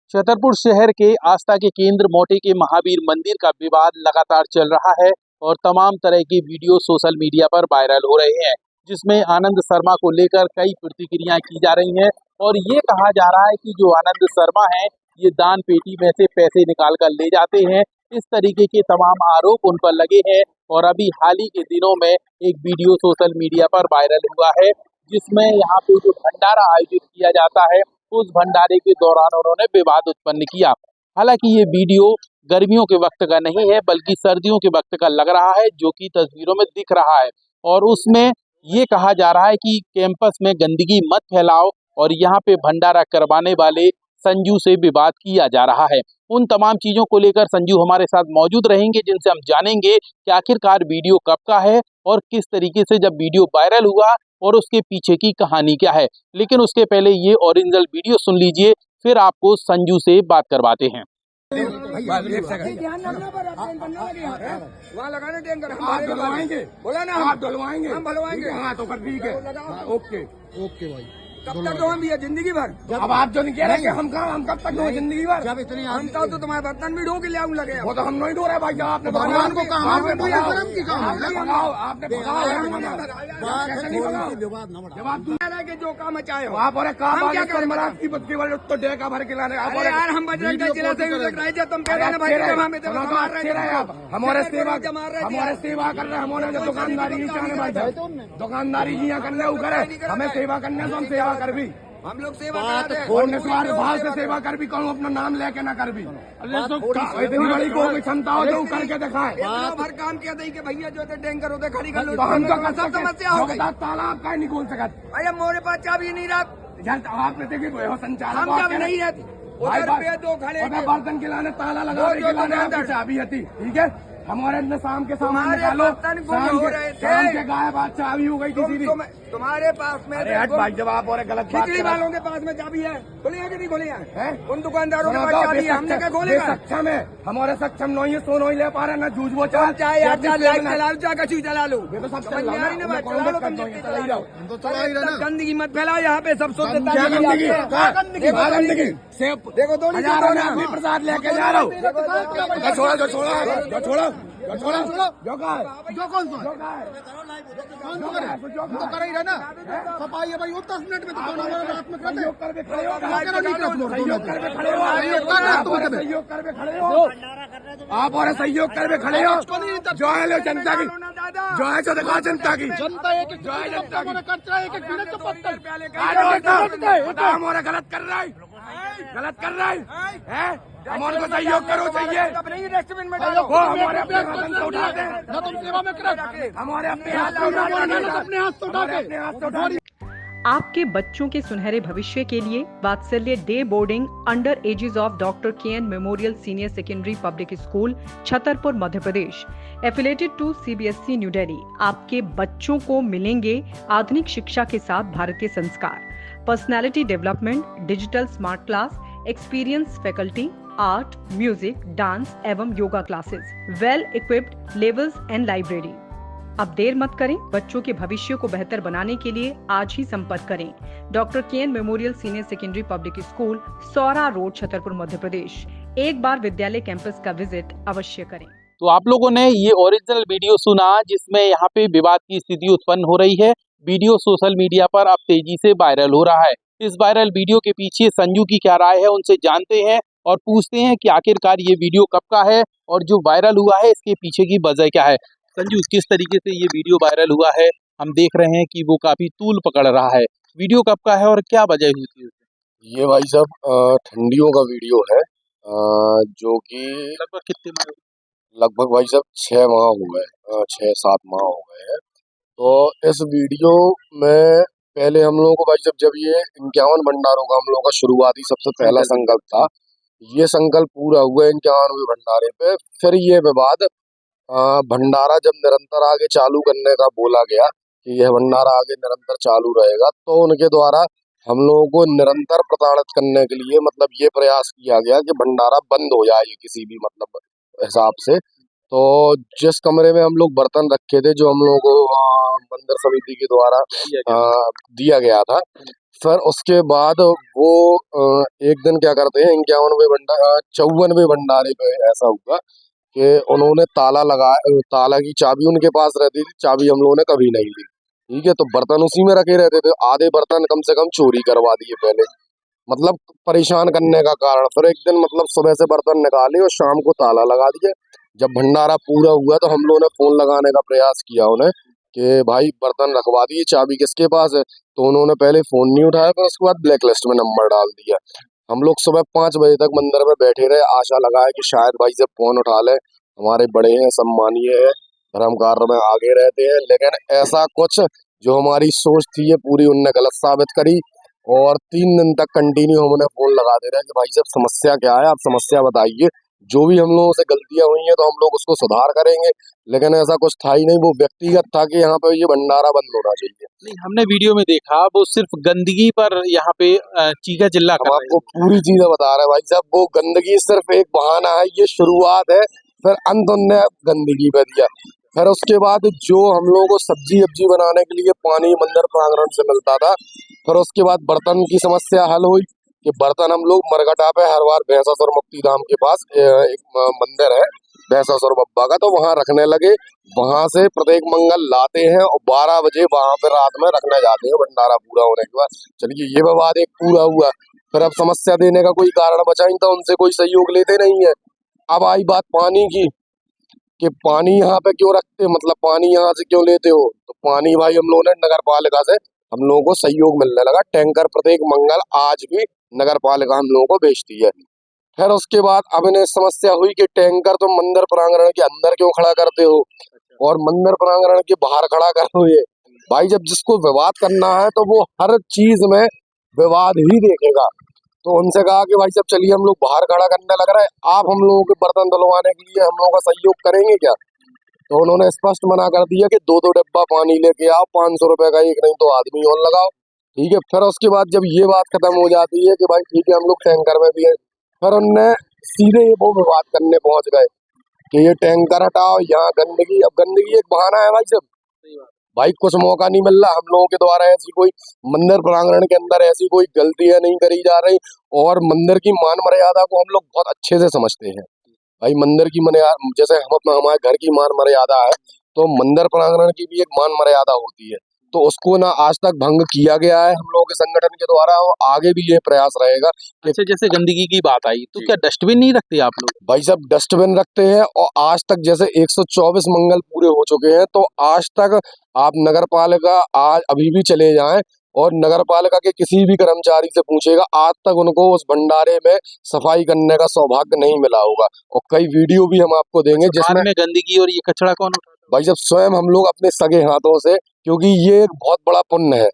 छतरपुर शहर के आस्था के केंद्र मोटे के महावीर मंदिर का विवाद लगातार चल रहा है और तमाम तरह के वीडियो सोशल मीडिया पर वायरल हो रहे हैं, जिसमें आनंद शर्मा को लेकर कई प्रतिक्रियाएं की जा रही हैं और ये कहा जा रहा है कि जो आनंद शर्मा है ये दान पेटी में से पैसे निकाल कर ले जाते हैं। इस तरीके के तमाम आरोप उन पर लगे हैं और अभी हाल ही के दिनों में एक वीडियो सोशल मीडिया पर वायरल हुआ है, जिसमें यहाँ पे जो भंडारा आयोजित किया जाता है उस भंडारे के दौरान उन्होंने विवाद उत्पन्न किया। हालांकि ये वीडियो गर्मियों के वक्त का नहीं है बल्कि सर्दियों के वक्त का लग रहा है, जो कि तस्वीरों में दिख रहा है और उसमें ये कहा जा रहा है कि कैंपस में गंदगी मत फैलाओ और यहाँ पे भंडारा करवाने वाले संजू से विवाद किया जा रहा है। उन तमाम चीजों को लेकर संजू हमारे साथ मौजूद रहेंगे, जिनसे हम जानेंगे कि आखिरकार वीडियो कब का है और किस तरीके से जब वीडियो वायरल हुआ और उसके पीछे की कहानी क्या है। लेकिन उसके पहले ये ओरिजिनल वीडियो सुन लीजिए, फिर आपको संजू से बात करवाते हैं। वहाँ लगाने देंगे, हम डलवाएंगे, बोला ना आप डलवाएंगे, हम भलवाएंगे। हाँ तो फिर ठीक है, ओके ओके भाई। कब तक दो हम भी है जिंदगी भर? अब आप जो नहीं कह रहे हम कहाँ, हम कब तक दो जिंदगी भर? जब इतनी हम तो तुम्हारे बर्तन भी ढो के ले आऊँ लगे। वो तो हम नहीं ढो रहे भाई, आपने भगवान को कहा आपने कि जो काम चाहे आप और काम क्या करें महाराज की बच्ची वाले तो डेका भर के लाने। यार हम बजरंग दल जिला से तुम हमारे सेवा कर रहे, हमारे दुकानदारी दुकानदारी जी कर रहे, हमें सेवा करने तो हम सेवा कर भी, हम लोग सेवा निस्वार्थ भाव से सेवा कर भी कहूँ, अपना नाम लेके ना कर भी। इतनी बड़ी को क्षमता हो तो करके दिखाए। भर काम किया था कि भैया जो थे टैंकर होते खड़ी कर लो, तो हम तो सब समस्या हो गई। तालाब का नहीं खोल सकते भैया, मोरे पास चाबी नहीं रहा। आपने देखी संचालक हम जब नहीं रहती दो खड़े बर्तन के लाने ताला लगा चाबी थी, ठीक है। हमारे अंदर शाम के सामान निकालो, शाम के गाय बात चाबी हो गई थी तुम्हारे पास में। भाई जब आप और गलत बात वालों के पास में चाबी है, खोले कि नहीं खोले हैं? उन दुकानदारों के पास चाबी है, हमने क्या खोलेगा? सक्षम है, हमारे सक्षम नहीं है, सो नहीं ले पा रहे ना जूझ वो चाहे लाइट चला लो, चाहे कछु चला लो, गंदगी मत फैलाओ यहाँ पे, सब सोचता देखो दो प्रसाद लेके जा रहा हूँ। छोड़ा जो कौन तो कर ही रहा ना सफाई है भाई, वो 10 मिनट में तो रात में आप और सहयोग कर खड़े हो, जो है लो जनता की, जो है जो देखा जनता की, जनता एक हमारा गलत कर रहा है, हमारे को सहयोग करो चाहिए। नहीं डस्टबिन में डालो, वो हमारे अपने हाथ से उठाते हैं ना, तुम सेवा में करो, हमारे अपने हाथ से उठाते। आपके बच्चों के सुनहरे भविष्य के लिए Vatsalya day boarding under aegis of doctor KN memorial senior secondary public school Chhatarpur Madhya Pradesh affiliated to CBSE new Delhi आपके बच्चों को मिलेंगे आधुनिक शिक्षा के साथ भारतीय संस्कार, personality development, digital smart class, experience faculty, art, music, dance एवं yoga classes, well equipped levels and library. अब देर मत करें, बच्चों के भविष्य को बेहतर बनाने के लिए आज ही संपर्क करें doctor KN memorial senior secondary public school, Saura road, Chhatarpur, Madhya Pradesh. एक बार विद्यालय कैंपस का विजिट अवश्य करें। तो आप लोगों ने ये ओरिजिनल वीडियो सुना, जिसमें यहाँ पे विवाद की स्थिति उत्पन्न हो रही है। वीडियो सोशल मीडिया पर अब तेजी से वायरल हो रहा है। इस वायरल वीडियो के पीछे संजू की क्या राय है, उनसे जानते हैं और पूछते हैं कि आखिरकार ये वीडियो कब का है और जो वायरल हुआ है इसके पीछे की वजह क्या है। संजू, किस तरीके से ये वीडियो वायरल हुआ है? हम देख रहे हैं कि वो काफी तूल पकड़ रहा है। वीडियो कब का है और क्या वजह हुई थी? ये भाई साहब ठंडियों का वीडियो है, जो कि लगभग कितने माह? लगभग भाई साहब 6 माह हो गए, 6-7 माह हो गए हैं। तो इस वीडियो में पहले हम लोगों को भाई साहब, जब ये 51 भंडारों का हम लोगों का शुरुआती सबसे पहला संकल्प था, ये संकल्प पूरा हुआ 51वें भंडारे पे। फिर ये विवाद भंडारा जब निरंतर आगे चालू करने का बोला गया कि यह भंडारा आगे निरंतर चालू रहेगा, तो उनके द्वारा हम लोगों को निरंतर प्रताड़ित करने के लिए मतलब ये प्रयास किया गया कि भंडारा बंद हो जाए किसी भी मतलब हिसाब से। तो जिस कमरे में हम लोग बर्तन रखे थे, जो हम लोगों को मंदिर समिति के द्वारा दिया गया था, फिर उसके बाद वो एक दिन क्या करते हैं, 54वें भंडारे पे ऐसा हुआ कि उन्होंने ताला की चाबी उनके पास रहती थी, चाबी हम लोगों ने कभी नहीं ली। ठीक है, तो बर्तन उसी में रखे रहते थे, आधे बर्तन कम से कम चोरी करवा दिए पहले, मतलब परेशान करने का कारण। फिर एक दिन मतलब सुबह से बर्तन निकाले और शाम को ताला लगा दिया। जब भंडारा पूरा हुआ तो हम लोगों ने फोन लगाने का प्रयास किया उन्हें कि भाई बर्तन रखवा दिए, चाबी किसके पास है। तो उन्होंने पहले फोन नहीं उठाया, फिर उसके बाद ब्लैक लिस्ट में नंबर डाल दिया। हम लोग सुबह 5 बजे तक मंदिर में बैठे रहे, आशा लगाए कि शायद भाई जब फोन उठा ले, हमारे बड़े हैं, सम्मानीय है, धर्म कार्य में आगे रहते हैं। लेकिन ऐसा कुछ जो हमारी सोच थी ये पूरी उनने गलत साबित करी। और 3 दिन तक कंटिन्यू हम उन्हें फोन लगाते रहे कि भाई साहब समस्या क्या है, आप समस्या बताइए, जो भी हम लोगों से गलतियां हुई हैं तो हम लोग उसको सुधार करेंगे। लेकिन ऐसा कुछ था ही नहीं, वो व्यक्तिगत था कि यहाँ पे ये भंडारा बंद होना चाहिए। नहीं, हमने वीडियो में देखा वो सिर्फ गंदगी पर यहाँ पे चीखा चिल्ला हम कर रहे आपको पूरी चीजें बता रहे हैं भाई साहब, वो गंदगी सिर्फ एक बहाना है, ये शुरुआत है, फिर अंत उनने गंदगी पे दिया। फिर उसके बाद जो हम लोगों को सब्जी वब्जी बनाने के लिए पानी मंदिर प्रांगण से मिलता था, फिर उसके बाद बर्तन की समस्या हल हुई कि बर्तन हम लोग मरघटा पे हर बार भैंसासुर मुक्ति धाम के पास एक मंदिर है भैंसासुर बब्बा का, तो वहां रखने लगे। वहां से प्रत्येक मंगल लाते हैं और 12 बजे वहां पे रात में रखने जाते हैं भंडारा पूरा होने के बाद। चलिए ये विवाद एक पूरा हुआ। फिर अब समस्या देने का कोई कारण बचा ही, तो उनसे कोई सहयोग लेते नहीं है। अब आई बात पानी की कि पानी यहाँ पे क्यों रखते, मतलब पानी यहाँ से क्यों लेते हो। तो पानी भाई हम लोगों ने नगर पालिका से हम लोगों को सहयोग मिलने लगा, टैंकर प्रत्येक मंगल आज भी नगर पालिका हम लोगों को बेचती है। फिर उसके बाद अब इन्हें समस्या हुई कि टैंकर तुम मंदिर प्रांगण के अंदर क्यों खड़ा करते हो और मंदिर प्रांगण के बाहर खड़ा कर दो। ये भाई जब जिसको विवाद करना है तो वो हर चीज में विवाद ही देखेगा। तो उनसे कहा कि भाई साहब चलिए हम लोग बाहर खड़ा करने लग रहे हैं, आप हम लोगों के बर्तन धुलवाने के लिए हम लोगों का सहयोग करेंगे क्या। तो उन्होंने स्पष्ट मना कर दिया कि 2-2 डिब्बा पानी लेके आओ, 500 रुपए का एक, नहीं तो आदमी और लगाओ। ठीक है, फिर उसके बाद जब ये बात खत्म हो जाती है कि भाई ठीक है हम लोग टैंकर में भी है, फिर उनने सीधे वो विवाद करने पहुंच गए कि ये टैंकर हटाओ, यहाँ गंदगी। अब गंदगी एक बहाना है भाई साहब, भाई कुछ मौका नहीं मिल रहा हम लोगों के द्वारा, ऐसी कोई मंदिर प्रांगण के अंदर ऐसी कोई गलतियां नहीं करी जा रही। और मंदिर की मान मर्यादा को हम लोग बहुत अच्छे से समझते हैं। भाई मंदिर की जैसे हम अपना हमारे घर की मान मर्यादा है, तो मंदिर प्रांगण की भी एक मान मर्यादा होती है। तो उसको ना आज तक भंग किया गया है हम लोगों के संगठन के द्वारा, और आगे भी ये प्रयास रहेगा कि अच्छा, जैसे गंदगी की बात आई तो क्या डस्टबिन नहीं रखते आप लोग। भाई साहब डस्टबिन रखते हैं। और आज तक जैसे 124 मंगल पूरे हो चुके हैं, तो आज तक आप नगर पालिका आज अभी भी चले जाएं और नगर पालिका के किसी भी कर्मचारी से पूछेगा, आज तक उनको उस भंडारे में सफाई करने का सौभाग्य नहीं मिला होगा। और कई वीडियो भी हम आपको देंगे जिसमें में गंदगी और ये कचरा कौन उठाता भाई जब स्वयं हम लोग अपने सगे हाथों से, क्योंकि ये एक बहुत बड़ा पुण्य है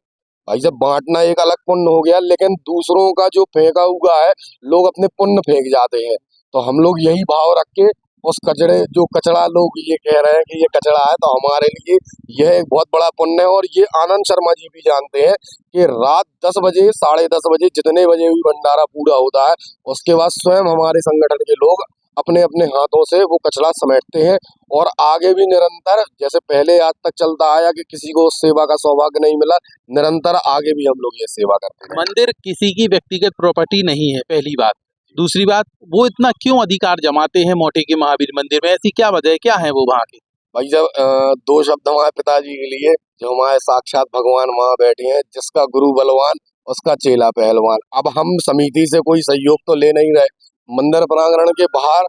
भाई, जब बांटना एक अलग पुण्य हो गया, लेकिन दूसरों का जो फेंका हुआ है लोग अपने पुण्य फेंक जाते हैं। तो हम लोग यही भाव रख के उस कचरा लोग ये कह रहे हैं कि ये कचरा है, तो हमारे लिए यह एक बहुत बड़ा पुण्य है। और ये आनंद शर्मा जी भी जानते हैं कि रात 10 बजे 10:30 बजे जितने बजे भी भंडारा पूरा होता है, उसके बाद स्वयं हमारे संगठन के लोग अपने अपने हाथों से वो कचरा समेटते हैं। और आगे भी निरंतर जैसे पहले आज तक चलता आया कि किसी को उस सेवा का सौभाग्य नहीं मिला, निरंतर आगे भी हम लोग ये सेवा करते हैं। मंदिर किसी की व्यक्तिगत प्रॉपर्टी नहीं है, पहली बात। दूसरी बात, वो इतना क्यों अधिकार जमाते हैं मोटे के महावीर मंदिर में, ऐसी क्या वजह है, क्या है वो वहाँ की। भाई जब 2 शब्द हमारे पिताजी के लिए, जो हमारे साक्षात भगवान वहाँ बैठे हैं, जिसका गुरु बलवान उसका चेला पहलवान। अब हम समिति से कोई सहयोग तो ले नहीं रहे, मंदिर प्रांगण के बाहर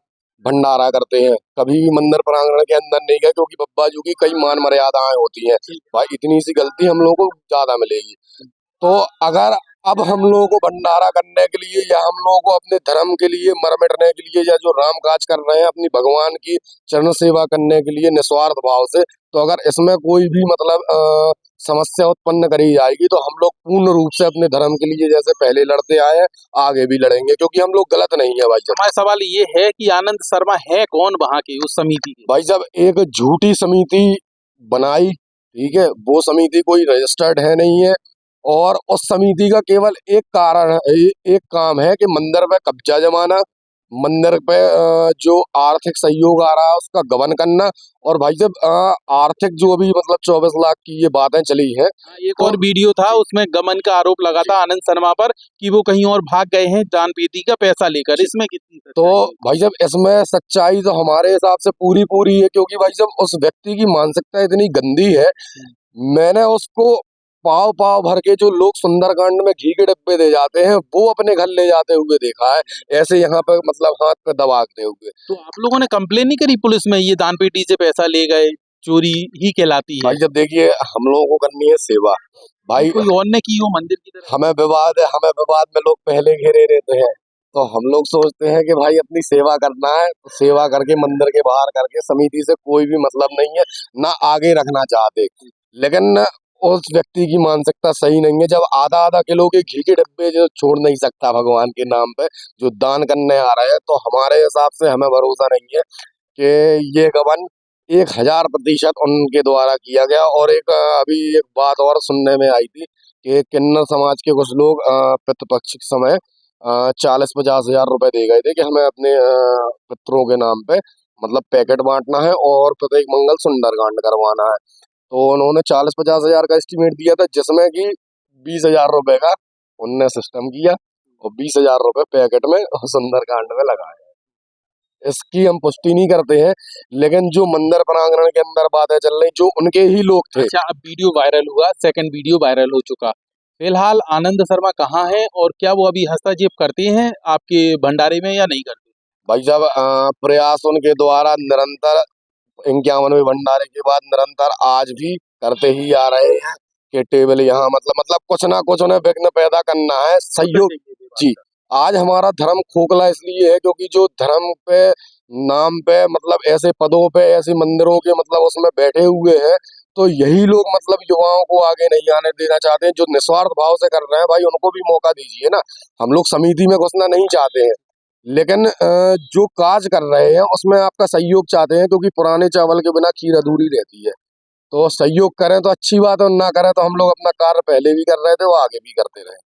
भंडारा करते हैं, कभी भी मंदिर प्रांगण के अंदर नहीं गए, क्योंकि बब्बा जी की कई मान मर्यादाएं होती हैं। भाई इतनी सी गलती हम लोगों को ज्यादा मिलेगी। तो अगर अब हम लोगों को भंडारा करने के लिए या हम लोगों को अपने धर्म के लिए मर मिटने के लिए, या जो राम काज कर रहे हैं अपनी भगवान की चरण सेवा करने के लिए निस्वार्थ भाव से, तो अगर इसमें कोई भी मतलब समस्या उत्पन्न करी जाएगी, तो हम लोग पूर्ण रूप से अपने धर्म के लिए जैसे पहले लड़ते आए हैं आगे भी लड़ेंगे, क्योंकि हम लोग गलत नहीं है भाई। हमारा सवाल ये है कि आनंद शर्मा है कौन वहाँ की उस समिति की। भाई जब एक झूठी समिति बनाई, ठीक है, वो समिति कोई रजिस्टर्ड है नहीं है, और उस समिति का केवल एक कारण है, एक काम है कि मंदिर में कब्जा जमाना, मंदिर पे जो आर्थिक सहयोग आ रहा है उसका गबन करना, और भाई साहब आर्थिक जो अभी मतलब 24 लाख की ये बातें चली हैं। एक और वीडियो था उसमें गमन का आरोप लगा था आनंद शर्मा पर कि वो कहीं और भाग गए हैं दानपेटी का पैसा लेकर, इसमें कितनी तो सच्चाई है? भाई साहब इसमें सच्चाई तो हमारे हिसाब से पूरी पूरी है, क्योंकि भाई साहब उस व्यक्ति की मानसिकता इतनी गंदी है। मैंने उसको पाव पाव भर के जो लोग सुंदरकांड में घी के डिब्बे दे जाते हैं वो अपने घर ले जाते हुए देखा है, ऐसे यहाँ पे मतलब हाथ पे दबाते हुए। तो आप लोगों ने कंप्लेन नहीं करी पुलिस में, ये दानपेटी से पैसा ले गए, चोरी ही कहलाती है? भाई जब देखिए हम लोगों को करनी है सेवा, भाई कोई और ने की हो मंदिर की तरफ? हमें विवाद है, हमें विवाद में लोग पहले घिरे रहते हैं, तो हम लोग सोचते हैं कि भाई अपनी सेवा करना है, तो सेवा करके मंदिर के बाहर करके समिति से कोई भी मतलब नहीं है, ना आगे रखना चाहते। लेकिन उस व्यक्ति की मानसिकता सही नहीं है। जब आधा आधा किलो के घी के डिब्बे जो छोड़ नहीं सकता भगवान के नाम पे जो दान करने आ रहे हैं, तो हमारे हिसाब से हमें भरोसा नहीं है कि ये गबन 1000% उनके द्वारा किया गया। और एक अभी एक बात और सुनने में आई थी कि किन्नर समाज के कुछ लोग पितृपक्ष के समय 40-50 हजार रुपए दे गए थे कि हमें अपने पितरों के नाम पे मतलब पैकेट बांटना है और प्रत्येक मंगल सुंदरकांड करवाना है। तो उन्होंने 40-50 हजार का एस्टिमेट दिया था, जिसमें कि 20,000 रुपए का उनने सिस्टम किया और 20,000 रुपए पैकेट में सुंदरकांड में लगाए। इसकी हम पुष्टि नहीं करते हैं, लेकिन जो मंदिर प्रांगण के अंदर बातें चल रही जो उनके ही लोग थे। अच्छा, अब वीडियो वायरल हुआ, सेकंड वीडियो वायरल हो चुका। फिलहाल आनंद शर्मा कहाँ है और क्या वो अभी हस्तक्षेप करते हैं आपके भंडारे में या नहीं करते? भाई साहब प्रयास उनके द्वारा निरंतर 51वें भंडारे के बाद निरंतर आज भी करते ही आ रहे हैं कि टेबल यहाँ मतलब कुछ ना कुछ उन्हें विघ्न पैदा करना है, सहयोग। जी, आज हमारा धर्म खोखला इसलिए है क्योंकि जो धर्म पे नाम पे मतलब ऐसे पदों पे ऐसे मंदिरों के मतलब उसमें बैठे हुए हैं, तो यही लोग मतलब युवाओं को आगे नहीं आने देना चाहते हैं। जो निस्वार्थ भाव से कर रहे हैं भाई उनको भी मौका दीजिए ना। हम लोग समिति में घुसना नहीं चाहते हैं, लेकिन जो काज कर रहे हैं उसमें आपका सहयोग चाहते हैं, क्योंकि पुराने चावल के बिना खीर अधूरी रहती है। तो सहयोग करें तो अच्छी बात है, ना करें तो हम लोग अपना कार्य पहले भी कर रहे थे वो आगे भी करते रहे।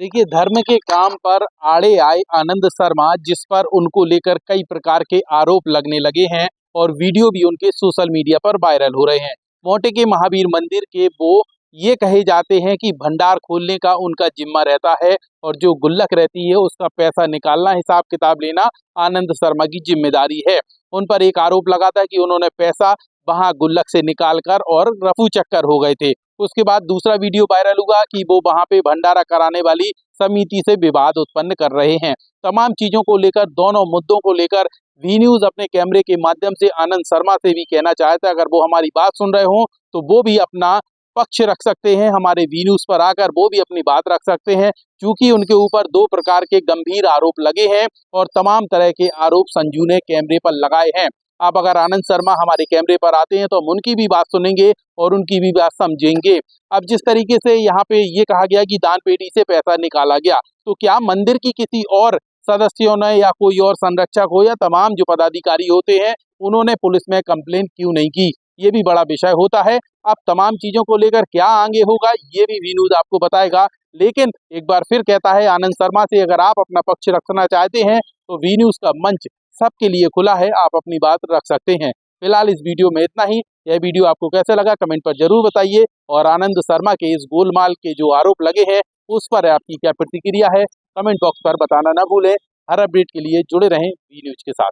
देखिए, धर्म के काम पर आड़े आए आनंद शर्मा, जिस पर उनको लेकर कई प्रकार के आरोप लगने लगे हैं और वीडियो भी उनके सोशल मीडिया पर वायरल हो रहे हैं। मोटे के महावीर मंदिर के वो ये कहे जाते हैं कि भंडार खोलने का उनका जिम्मा रहता है और जो गुल्लक रहती है उसका पैसा निकालना, हिसाब किताब लेना आनंद शर्मा की जिम्मेदारी है। उन पर एक आरोप लगा था कि उन्होंने पैसा वहां गुल्लक से निकाल कर और रफू चक्कर हो गए थे। उसके बाद दूसरा वीडियो वायरल हुआ कि वो वहां पे भंडारा कराने वाली समिति से विवाद उत्पन्न कर रहे हैं। तमाम चीजों को लेकर, दोनों मुद्दों को लेकर वी न्यूज अपने कैमरे के माध्यम से आनंद शर्मा से भी कहना चाहता है, अगर वो हमारी बात सुन रहे हो तो वो भी अपना पक्ष रख सकते हैं, हमारे वी न्यूज पर आकर वो भी अपनी बात रख सकते हैं, क्योंकि उनके ऊपर 2 प्रकार के गंभीर आरोप लगे हैं और तमाम तरह के आरोप संजू ने कैमरे पर लगाए हैं। अब अगर आनंद शर्मा हमारे कैमरे पर आते हैं तो हम उनकी भी बात सुनेंगे और उनकी भी बात समझेंगे। अब जिस तरीके से यहाँ पे ये कहा गया कि दान पेटी से पैसा निकाला गया, तो क्या मंदिर की किसी और सदस्यों ने या कोई और संरक्षक हो या तमाम जो पदाधिकारी होते हैं उन्होंने पुलिस में कंप्लेंट क्यों नहीं की, ये भी बड़ा विषय होता है। अब तमाम चीजों को लेकर क्या आगे होगा ये भी वी न्यूज आपको बताएगा। लेकिन एक बार फिर कहता है आनंद शर्मा से, अगर आप अपना पक्ष रखना चाहते हैं तो वी न्यूज का मंच सबके लिए खुला है, आप अपनी बात रख सकते हैं। फिलहाल इस वीडियो में इतना ही। यह वीडियो आपको कैसे लगा कमेंट पर जरूर बताइए और आनंद शर्मा के इस गोलमाल के जो आरोप लगे हैं उस पर आपकी क्या प्रतिक्रिया है कमेंट बॉक्स पर बताना ना भूलें। हर अपडेट के लिए जुड़े रहें वी न्यूज के साथ।